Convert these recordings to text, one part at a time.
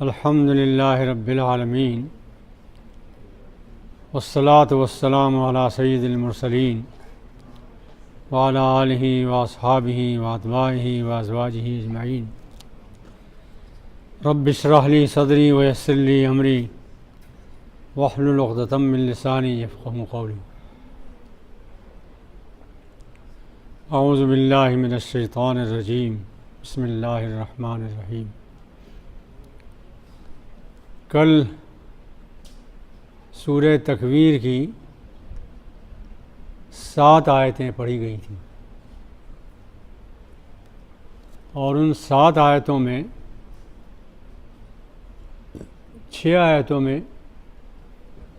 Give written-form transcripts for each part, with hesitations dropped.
الحمد للہ رب العالمین والصلاة والسلام علی سید المرسلین وعلی آلہ واصحابہ واتباعہ وازواجہ اجمعین رب اشرح لی صدری ویسر لی امری واحلل عقدۃ من لسانی یفقہوا قولی۔ اعوذ باللہ من الشیطان الرجیم، بسم اللہ الرحمن الرحیم۔ کل سورہ تکویر کی 7 آیتیں پڑھی گئی تھیں، اور ان 7 آیتوں میں 6 آیتوں میں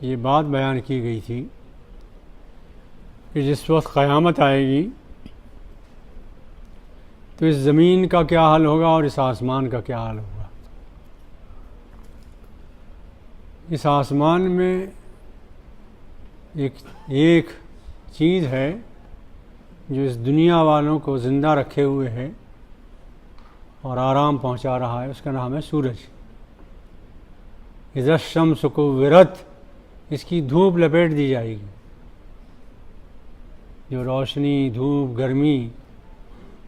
یہ بات بیان کی گئی تھی کہ جس وقت قیامت آئے گی تو اس زمین کا کیا حال ہوگا اور اس آسمان کا کیا حال ہوگا۔ اس آسمان میں ایک چیز ہے جو اس دنیا والوں کو زندہ رکھے ہوئے ہے اور آرام پہنچا رہا ہے، اس کا نام ہے سورج۔ اذا الشمس کورت، اس کی دھوپ لپیٹ دی جائے گی، جو روشنی، دھوپ، گرمی،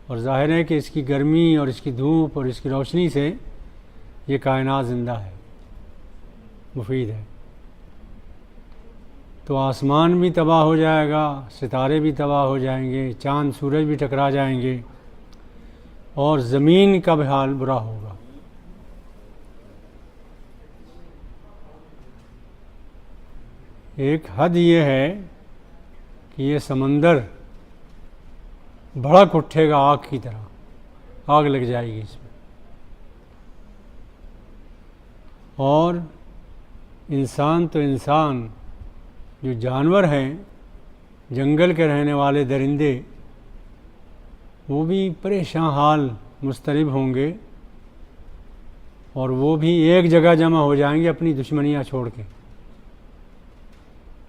اور ظاہر ہے کہ اس کی گرمی اور اس کی دھوپ اور اس کی روشنی سے یہ کائنات زندہ ہے، مفید ہے۔ تو آسمان بھی تباہ ہو جائے گا، ستارے بھی تباہ ہو جائیں گے، چاند سورج بھی ٹکرا جائیں گے، اور زمین کا بھی حال برا ہوگا۔ ایک حد یہ ہے کہ یہ سمندر بھڑک اٹھے گا آگ کی طرح، آگ لگ جائے گی اس میں، اور انسان تو انسان، جو جانور ہیں، جنگل کے رہنے والے درندے، وہ بھی پریشان حال مضطرب ہوں گے، اور وہ بھی ایک جگہ جمع ہو جائیں گے اپنی دشمنیاں چھوڑ کے۔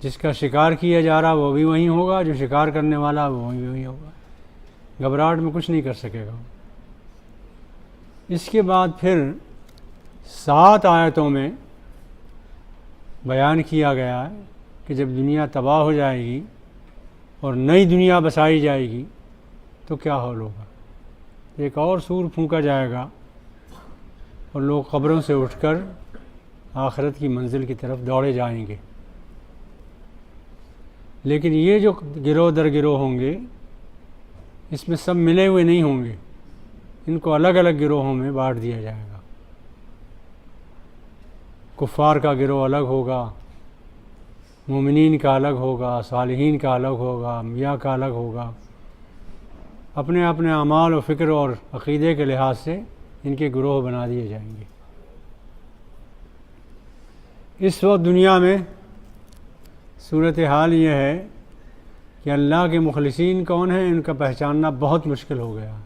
جس کا شکار کیا جا رہا وہ بھی وہیں ہوگا، جو شکار کرنے والا وہ وہیں ہوگا، گھبراہٹ میں کچھ نہیں کر سکے گا۔ اس کے بعد پھر 7 آیتوں میں بیان کیا گیا ہے کہ جب دنیا تباہ ہو جائے گی اور نئی دنیا بسائی جائے گی تو کیا حال ہوگا۔ ایک اور سور پھونکا جائے گا اور لوگ قبروں سے اٹھ کر آخرت کی منزل کی طرف دوڑے جائیں گے۔ لیکن یہ جو گروہ در گروہ ہوں گے، اس میں سب ملے ہوئے نہیں ہوں گے، ان کو الگ الگ گروہوں میں بانٹ دیا جائے گا۔ کفار کا گروہ الگ ہوگا، مومنین کا الگ ہوگا، صالحین کا الگ ہوگا، انبیاء کا الگ ہوگا۔ اپنے اپنے اعمال و فکر اور عقیدے کے لحاظ سے ان کے گروہ بنا دیے جائیں گے۔ اس وقت دنیا میں صورتحال یہ ہے کہ اللہ کے مخلصین کون ہیں ان کا پہچاننا بہت مشکل ہو گیا۔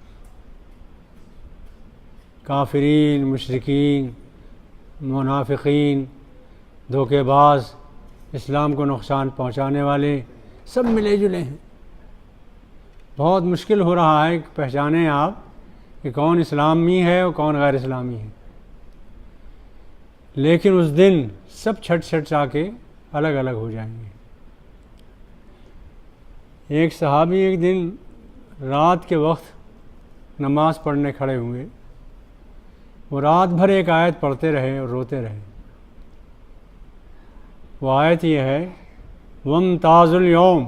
کافرین، مشرکین، منافقین، دھوکے باز، اسلام کو نقصان پہنچانے والے، سب ملے جلے ہیں۔ بہت مشکل ہو رہا ہے کہ پہچانیں آپ کہ کون اسلامی ہے اور کون غیر اسلامی ہے۔ لیکن اس دن سب چھٹ چھا کے الگ الگ ہو جائیں گے۔ ایک صحابی ایک دن رات کے وقت نماز پڑھنے کھڑے ہوئے، وہ رات بھر ایک آیت پڑھتے رہے اور روتے رہے۔ وہ آیت یہ ہے، وَامْتَازُوا الْيَوْمَ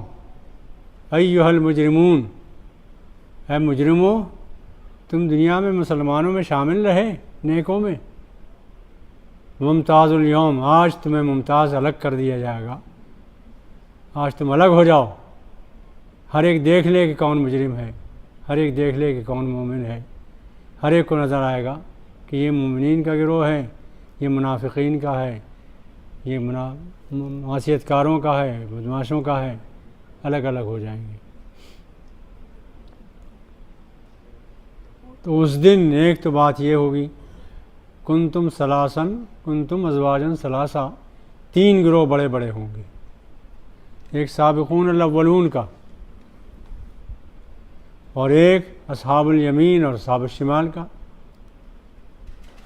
أَيُّهَا الْمُجْرِمُونَ، اے مجرمو، تم دنیا میں مسلمانوں میں شامل رہے، نیکوں میں۔ وَامْتَازُوا الْيَوْمَ، آج تمہیں ممتاز الگ کر دیا جائے گا، آج تم الگ ہو جاؤ۔ ہر ایک دیکھ لے کہ کون مجرم ہے، ہر ایک دیکھ لے کہ کون مومن ہے، ہر ایک کو نظر آئے گا کہ یہ مومنین کا گروہ ہے، یہ منافقین کا ہے، یہ معصیت کاروں کا ہے، بدماشوں کا ہے، الگ الگ ہو جائیں گے۔ تو اس دن ایک تو بات یہ ہوگی، کنتم ثلاثا، کنتم ازواجا ثلاثا، 3 گروہ بڑے بڑے ہوں گے۔ ایک سابقون الاولون کا، اور ایک اصحاب الیمین اور اصحاب الشمال کا۔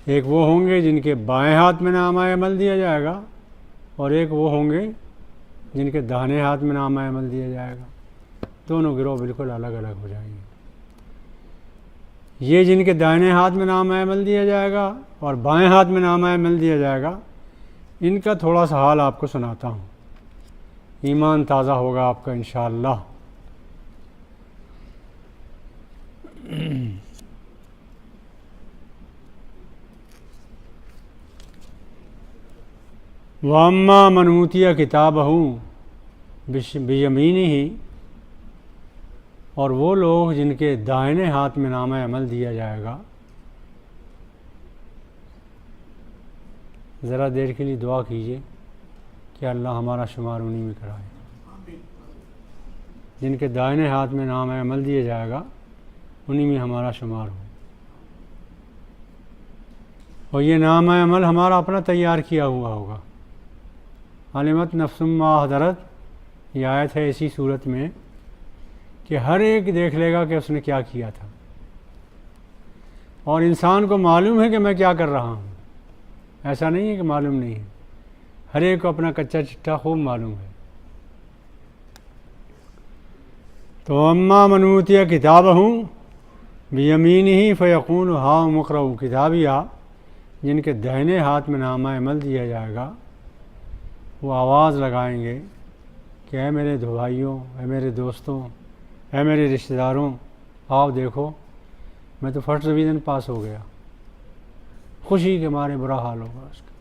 ایک وہ ہوں گے جن کے بائیں ہاتھ میں نامہ عمل دیا جائے گا، اور ایک وہ ہوں گے جن کے داہنے ہاتھ میں نامہ عمل دیا جائے گا۔ دونوں گروہ بالکل الگ الگ ہو جائیں گے۔ یہ جن کے دائنے ہاتھ میں نامہ عمل دیا جائے گا اور بائیں ہاتھ میں نامہ عمل دیا جائے گا، ان کا تھوڑا سا حال آپ کو سناتا ہوں، ایمان تازہ ہوگا آپ کا انشاءاللہ۔ وَأَمَّا مَنْ أُوتِيَ كِتَابَهُ بِيَمِينِهِ، اور وہ لوگ جن کے دائنے ہاتھ میں نامہ عمل دیا جائے گا، ذرا دیر کے لیے دعا کیجیے کہ اللہ ہمارا شمار انہی میں کرائے۔ جن کے دائنے ہاتھ میں نامہ عمل دیا جائے گا انہی میں ہمارا شمار ہو، اور یہ نامہ عمل ہمارا اپنا تیار کیا ہوا ہوگا۔ علمت نفس ما حضرت، یہ آیت ہے اسی صورت میں کہ ہر ایک دیکھ لے گا کہ اس نے کیا کیا تھا، اور انسان کو معلوم ہے کہ میں کیا کر رہا ہوں، ایسا نہیں ہے کہ معلوم نہیں ہے، ہر ایک کو اپنا کچا چٹا خوب معلوم ہے۔ تو اما من اوتی کتابہ بیمینہ فیقول ہاؤم اقرؤوا کتابیہ، جن کے دہنے ہاتھ میں نامہ عمل دیا جائے گا، وہ آواز لگائیں گے کہ اے میرے بھائیوں، اے میرے دوستوں، اے میرے رشتہ داروں، آؤ دیکھو میں تو فرسٹ ڈویژن پاس ہو گیا۔ خوشی کے مارے برا حال ہوگا اس کا۔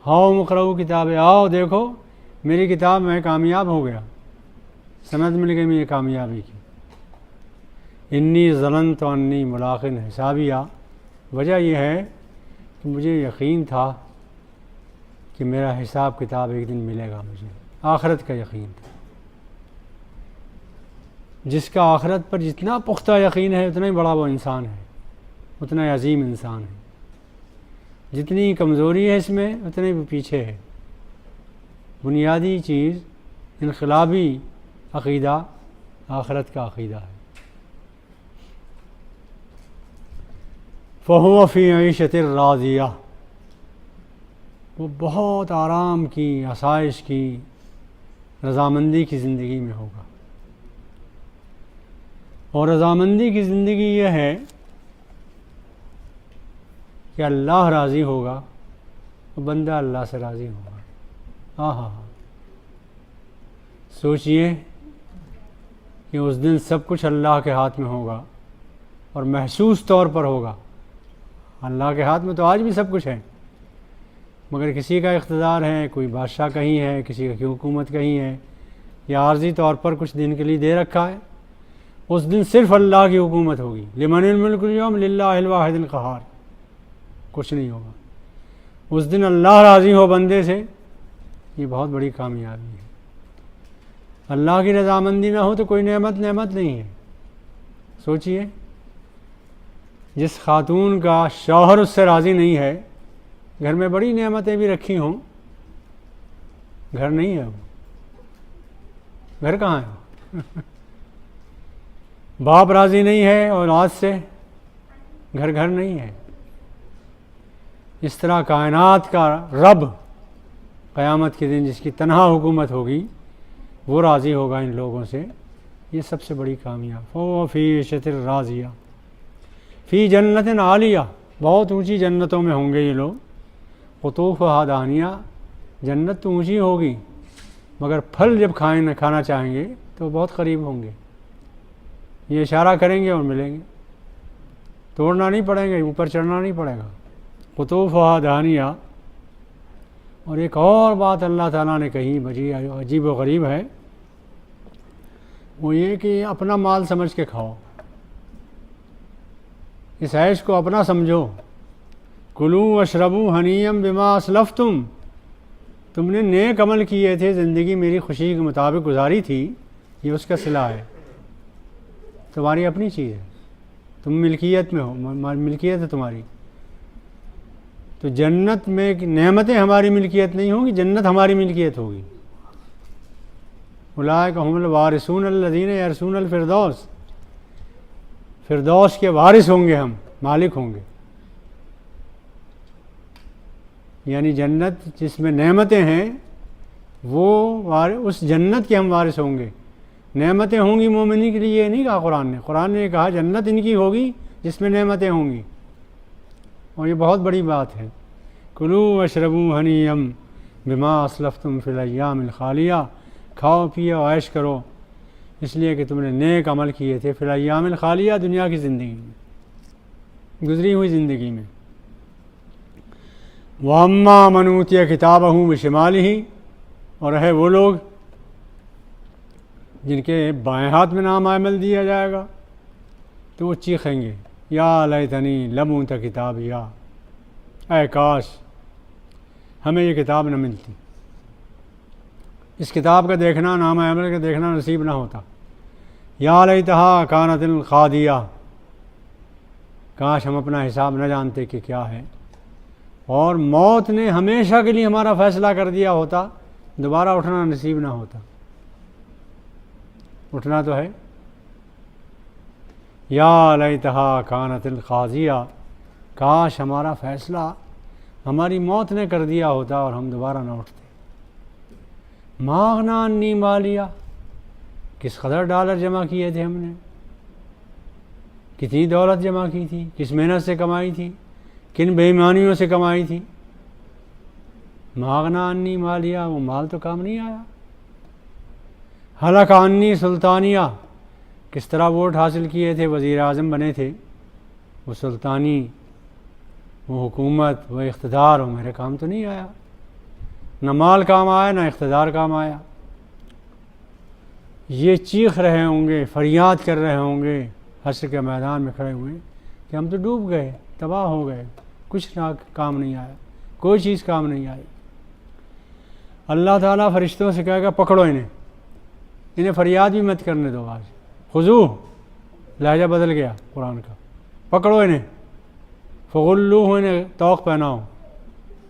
ہاؤم اقرؤوا کتابیہ، آؤ دیکھو میری کتاب میں کامیاب ہو گیا، سند مل گئی مجھے کامیابی کی۔ انی ظننت انی ملاق حسابیہ، وجہ یہ ہے کہ مجھے یقین تھا کہ میرا حساب کتاب ایک دن ملے گا، مجھے آخرت کا یقین تھا۔ جس کا آخرت پر جتنا پختہ یقین ہے اتنا ہی بڑا وہ انسان ہے، اتنا ہی عظیم انسان ہے۔ جتنی کمزوری ہے اس میں اتنے وہ پیچھے ہے۔ بنیادی چیز انقلابی عقیدہ آخرت کا عقیدہ ہے۔ فَهُوَ فِي عِيشَةٍ رَاضِيَةٍ، وہ بہت آرام کی، آسائش کی، رضامندی کی زندگی میں ہوگا۔ اور رضامندی کی زندگی یہ ہے کہ اللہ راضی ہوگا اور بندہ اللہ سے راضی ہوگا۔ ہاں سوچئے کہ اس دن سب کچھ اللہ کے ہاتھ میں ہوگا اور محسوس طور پر ہوگا۔ اللہ کے ہاتھ میں تو آج بھی سب کچھ ہے، مگر کسی کا اقتدار ہے، کوئی بادشاہ کہیں ہے، کسی کی حکومت کہیں ہے، یا عارضی طور پر کچھ دن کے لیے دے رکھا ہے۔ اس دن صرف اللہ کی حکومت ہوگی۔ لمن الملک اليوم للہ الواحد القہار، کچھ نہیں ہوگا۔ اس دن اللہ راضی ہو بندے سے، یہ بہت بڑی کامیابی ہے۔ اللہ کی رضامندی نہ ہو تو کوئی نعمت نہیں ہے۔ سوچئے جس خاتون کا شوہر اس سے راضی نہیں ہے، گھر میں بڑی نعمتیں بھی رکھی ہوں، گھر نہیں ہے، وہ گھر کہاں ہے؟ باپ راضی نہیں ہے اولاد سے، گھر نہیں ہے۔ اس طرح کائنات کا رب قیامت کے دن جس کی تنہا حکومت ہوگی، وہ راضی ہوگا ان لوگوں سے، یہ سب سے بڑی کامیاب۔ فَهُوَ فِي عِيشَةٍ رَاضِيَةٍ فِي جَنَّةٍ عَالِيَةٍ، بہت اونچی جنتوں میں ہوں گے یہ لوگ۔ قُطُوفُهَا دَانِیَةٌ، جنت تو اونچی ہوگی مگر پھل جب کھانا چاہیں گے تو بہت قریب ہوں گے، یہ اشارہ کریں گے اور ملیں گے، توڑنا نہیں پڑیں گے، اوپر چڑھنا نہیں پڑے گا۔ قُطُوفُهَا دَانِیَةٌ۔ اور ایک اور بات اللہ تعالیٰ نے کہی بڑی عجیب و غریب ہے، وہ یہ کہ اپنا مال سمجھ کے کھاؤ، اس عیش کو اپنا سمجھو۔ کلوا واشربوا ہنیئا بما اسلفتم، تم نے نیک عمل کیے تھے، زندگی میری خوشی کے مطابق گزاری تھی، یہ اس کا صلہ ہے، تمہاری اپنی چیز ہے، تم ملکیت میں ہو، ملکیت ہے تمہاری۔ تو جنت میں نعمتیں ہماری ملکیت نہیں ہوں گی، جنت ہماری ملکیت ہوگی۔ اولئک هم الوارثون الذین یرثون الفردوس، فردوس کے وارث ہوں گے ہم، مالک ہوں گے۔ یعنی جنت جس میں نعمتیں ہیں وہ اس جنت کے ہم وارث ہوں گے. نعمتیں ہوں گی مومنی کے لیے، یہ نہیں کہا قرآن نے کہا جنت ان کی ہوگی جس میں نعمتیں ہوں گی. اور یہ بہت بڑی بات ہے. کلوا واشربوا ہنیئا بما اسلفتم فی الایام الخالیہ، کھاؤ پیو عیش کرو اس لیے کہ تم نے نیک عمل کیے تھے فی الایام الخالیہ، دنیا کی زندگی میں، گزری ہوئی زندگی میں. وَأَمَّا مَنْ أُوتِيَ كِتَابَهُ بِشِمَالِهِ، اور ہے وہ لوگ جن کے بائیں ہاتھ میں نام عمل دیا جائے گا تو وہ چیخیں گے یا لیتنی لم اوت کتابیا، اے کاش ہمیں یہ کتاب نہ ملتی، اس کتاب کا دیکھنا، نام عمل کا دیکھنا نصیب نہ ہوتا. یا لیتہا کانت القاضیہ، کاش ہم اپنا حساب نہ جانتے کہ کیا ہے، اور موت نے ہمیشہ کے لیے ہمارا فیصلہ کر دیا ہوتا، دوبارہ اٹھنا نصیب نہ ہوتا. اٹھنا تو ہے. یا لیتہا کانت القاضیہ، کاش ہمارا فیصلہ ہماری موت نے کر دیا ہوتا اور ہم دوبارہ نہ اٹھتے. ما اغنی عنی مالیہ، کس قدر ڈالر جمع کیے تھے ہم نے، کتنی دولت جمع کی تھی، کس محنت سے کمائی تھی، کن بے ایمانیوں سے کمائی تھی. ما اغنی عنی مالیہ، وہ مال تو کام نہیں آیا. ہلک عنی سلطانیہ، کس طرح ووٹ حاصل کیے تھے، وزیر اعظم بنے تھے، وہ سلطانی، وہ حکومت، وہ اقتدار، وہ میرے کام تو نہیں آیا. نہ مال کام آیا نہ اقتدار کام آیا. یہ چیخ رہے ہوں گے، فریاد کر رہے ہوں گے حشر کے میدان میں کھڑے ہوئے کہ ہم تو ڈوب گئے، تباہ ہو گئے، کچھ نہ کام نہیں آیا، کوئی چیز کام نہیں آئی. اللہ تعالیٰ فرشتوں سے کہے گا پکڑو انہیں فریاد بھی مت کرنے دو. آج خذو، لہجہ بدل گیا قرآن کا، پکڑو انہیں، فغلوہ، انہیں طوق پہناؤ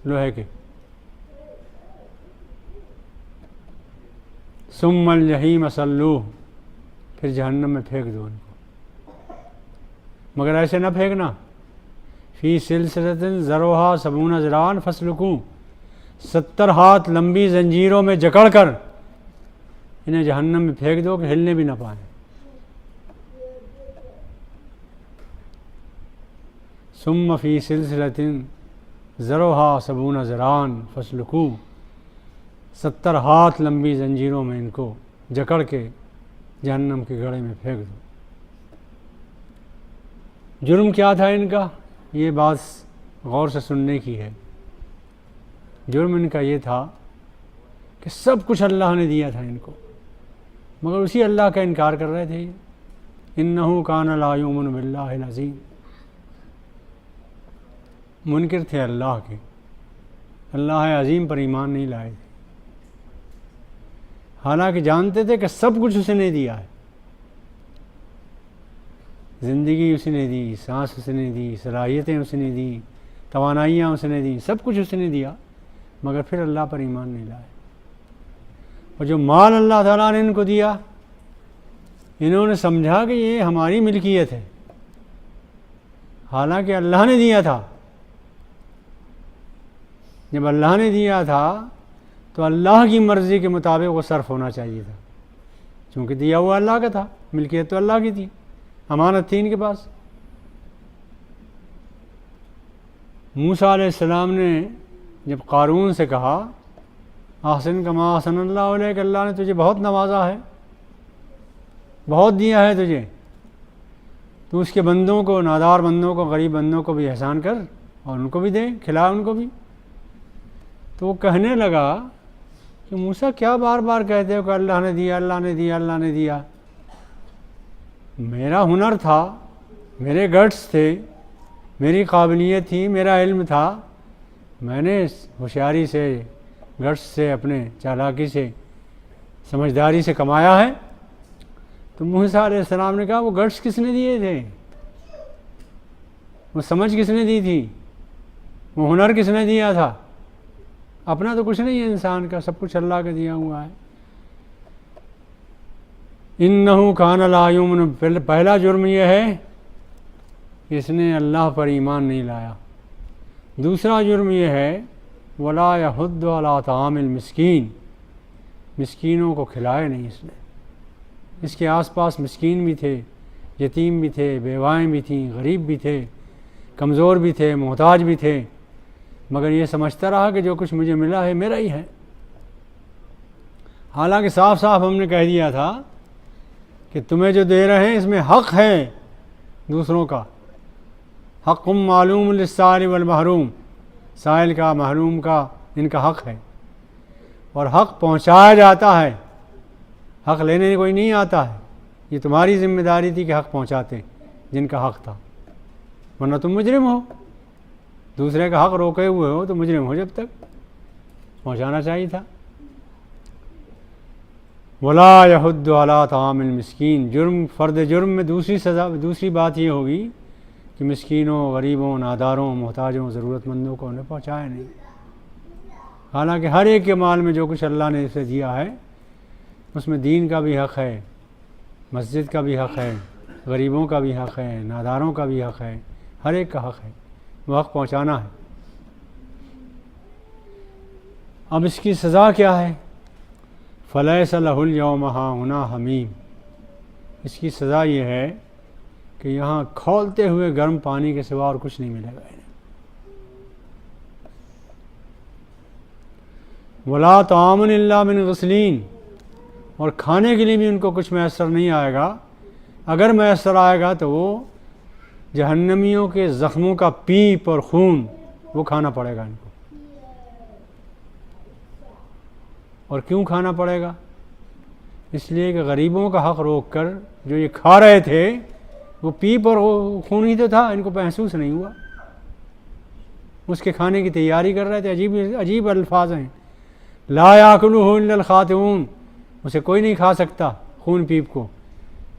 لوہے کے. ثم الجحیم صلوہ، پھر جہنم میں پھینک دو ان کو. مگر ایسے نہ پھینکنا. فی سلسلۃ ذرعہا 70 ذراعا فاسلکوہ، 70 ہاتھ لمبی زنجیروں میں جکڑ کر انہیں جہنم میں پھینک دو کہ ہلنے بھی نہ پائیں. ثم فی سلسلۃ ذرعہا 70 ذراعا فاسلکوہ، 70 ہاتھ لمبی زنجیروں میں ان کو جکڑ کے جہنم کے گڑھے میں پھینک دو. جرم کیا تھا ان کا؟ یہ بات غور سے سننے کی ہے. جرم ان کا یہ تھا کہ سب کچھ اللہ نے دیا تھا ان کو، مگر اسی اللہ کا انکار کر رہے تھے. انہ کان لا یؤمن باللہ العظیم، منکر تھے اللہ کے، اللہ عظیم پر ایمان نہیں لائے تھے، حالانکہ جانتے تھے کہ سب کچھ اس نے دیا ہے. زندگی اس نے دی، سانس اس نے دی، صلاحیتیں اس نے دی، توانائیاں اس نے دی، سب کچھ اس نے دیا، مگر پھر اللہ پر ایمان نہیں لائے. اور جو مال اللہ تعالیٰ نے ان کو دیا، انہوں نے سمجھا کہ یہ ہماری ملکیت ہے، حالانکہ اللہ نے دیا تھا. جب اللہ نے دیا تھا تو اللہ کی مرضی کے مطابق وہ صرف ہونا چاہیے تھا، چونکہ دیا ہوا اللہ کا تھا، ملکیت تو اللہ کی تھی، امانت تھی ان کے پاس. موسیٰ علیہ السلام نے جب قارون سے کہا احسن کما احسن اللہ علیک، اللہ نے تجھے بہت نوازا ہے، بہت دیا ہے تجھے، تو اس کے بندوں کو، نادار بندوں کو، غریب بندوں کو بھی احسان کر اور ان کو بھی دے، کھلا ان کو بھی. تو وہ کہنے لگا کہ موسیٰ کیا بار بار کہتے ہو کہ اللہ نے دیا، اللہ نے دیا، اللہ نے دیا. میرا ہنر تھا، میرے گٹس تھے، میری قابلیت تھی، میرا علم تھا، میں نے ہوشیاری سے، گٹس سے، اپنے چالاکی سے، سمجھداری سے کمایا ہے. تو موسیٰ علیہ السلام نے کہا وہ گٹس کس نے دیے تھے، وہ سمجھ کس نے دی تھی، وہ ہنر کس نے دیا تھا؟ اپنا تو کچھ نہیں ہے انسان کا، سب کچھ اللہ کا دیا ہوا ہے. انہ کان لا یؤمن، پہلا جرم یہ ہے کہ اس نے اللہ پر ایمان نہیں لایا. دوسرا جرم یہ ہے ولا یحض علی طعام المسکین، مسکینوں کو کھلائے نہیں اس نے۔ اس کے آس پاس مسکین بھی تھے، یتیم بھی تھے، بیوائیں بھی تھیں، غریب بھی تھے، کمزور بھی تھے، محتاج بھی تھے، مگر یہ سمجھتا رہا کہ جو کچھ مجھے ملا ہے میرا ہی ہے۔ حالانکہ صاف صاف ہم نے کہہ دیا تھا کہ تمہیں جو دے رہے ہیں اس میں حق ہے دوسروں کا، حق معلوم للسائل والمحروم، سائل کا، محروم کا، ان کا حق ہے، اور حق پہنچایا جاتا ہے، حق لینے کوئی نہیں آتا ہے۔ یہ تمہاری ذمہ داری تھی کہ حق پہنچاتے جن کا حق تھا، ورنہ تم مجرم ہو، دوسرے کا حق روکے ہوئے ہو تو مجرم ہو، جب تک پہنچانا چاہیے تھا۔ ولا یحض علی طعام المسکین، جرم، فرد جرم میں دوسری سزا، دوسری بات یہ ہوگی کہ مسکینوں، غریبوں، ناداروں، محتاجوں، ضرورت مندوں کو انہیں پہنچایا نہیں۔ حالانکہ ہر ایک کے مال میں جو کچھ اللہ نے اسے دیا ہے اس میں دین کا بھی حق ہے، مسجد کا بھی حق ہے، غریبوں کا بھی حق ہے، ناداروں کا بھی حق ہے، ہر ایک کا حق ہے، وہ حق پہنچانا ہے۔ اب اس کی سزا کیا ہے؟ فلیس لہ الیوم ہاہنا حمیم، اس کی سزا یہ ہے کہ یہاں کھولتے ہوئے گرم پانی کے سوا اور کچھ نہیں ملے گا انہیں۔ ولا طعام الا من غسلین، اور کھانے کے لیے بھی ان کو کچھ میسر نہیں آئے گا، اگر میسر آئے گا تو وہ جہنمیوں کے زخموں کا پیپ اور خون، وہ کھانا پڑے گا ان کو۔ اور کیوں کھانا پڑے گا؟ اس لیے کہ غریبوں کا حق روک کر جو یہ کھا رہے تھے وہ پیپ اور خون ہی تو تھا، ان کو محسوس نہیں ہوا، اس کے کھانے کی تیاری کر رہے تھے۔ عجیب الفاظ ہیں، لا یاکلہ الا الخاطئون، اسے کوئی نہیں کھا سکتا خون پیپ کو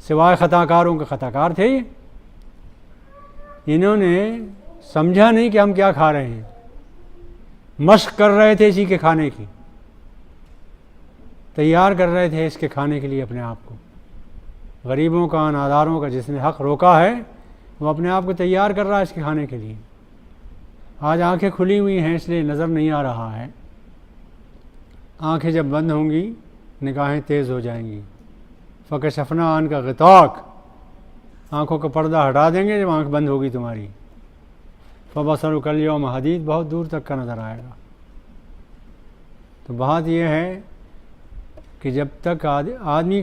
سوائے خطا کاروں کے۔ خطا کار تھے یہ، انہوں نے سمجھا نہیں کہ ہم کیا کھا رہے ہیں، مشق کر رہے تھے اسی کے کھانے کی، تیار کر رہے تھے اس کے کھانے کے لیے اپنے آپ کو۔ غریبوں کا، ناداروں کا جس نے حق روکا ہے وہ اپنے آپ کو تیار کر رہا ہے اس کے کھانے کے لیے۔ آج آنکھیں کھلی ہوئی ہیں اس لیے نظر نہیں آ رہا ہے، آنکھیں جب بند ہوں گی نگاہیں تیز ہو جائیں گی۔ فکشفنا عنک غطاک، آنکھوں کا پردہ ہٹا دیں گے جب آنکھ بند ہوگی تمہاری۔ فبصرک الیوم حدید، بہت دور تک کا نظر آئے گا۔ تو بات یہ ہے کہ جب تک آدمی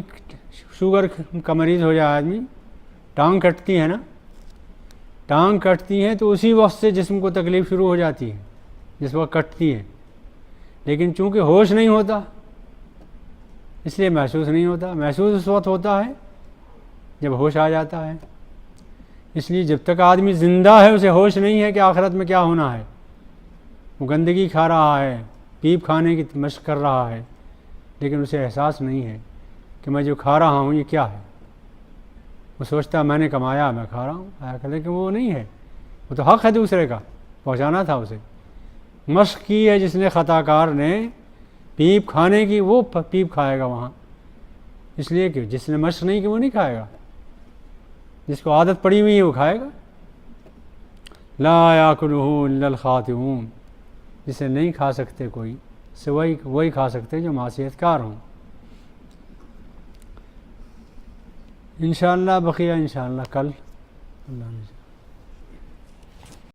شوگر کا مریض ہو جائے، آدمی ٹانگ کٹتی ہے نا، ٹانگ کٹتی ہے تو اسی وقت سے جسم کو تکلیف شروع ہو جاتی ہے جس وقت کٹتی ہے، لیکن چونکہ ہوش نہیں ہوتا اس لیے محسوس نہیں ہوتا، محسوس اس وقت ہوتا ہے جب ہوش آ جاتا ہے۔ اس لیے جب تک آدمی زندہ ہے اسے ہوش نہیں ہے کہ آخرت میں کیا ہونا ہے۔ وہ گندگی کھا رہا ہے، پیپ کھانے کی مشق کر رہا ہے، لیکن اسے احساس نہیں ہے کہ میں جو کھا رہا ہوں یہ کیا ہے۔ وہ سوچتا ہے میں نے کمایا، میں کھا رہا ہوں، لیکن وہ نہیں ہے، وہ تو حق ہے دوسرے کا، پہنچانا تھا اسے۔ مشق کی ہے جس نے، خطا کار نے پیپ کھانے کی، وہ پیپ کھائے گا وہاں، اس لیے کہ جس نے مشق نہیں کی وہ نہیں کھائے گا، جس کو عادت پڑی ہوئی ہے وہ کھائے گا۔ لا یاکلہ الا الخاطئون، جسے نہیں کھا سکتے کوئی، سوائے وہی کھا سکتے جو معصیت کار ہوں۔ انشاءاللہ بقیہ انشاءاللہ کل اللہ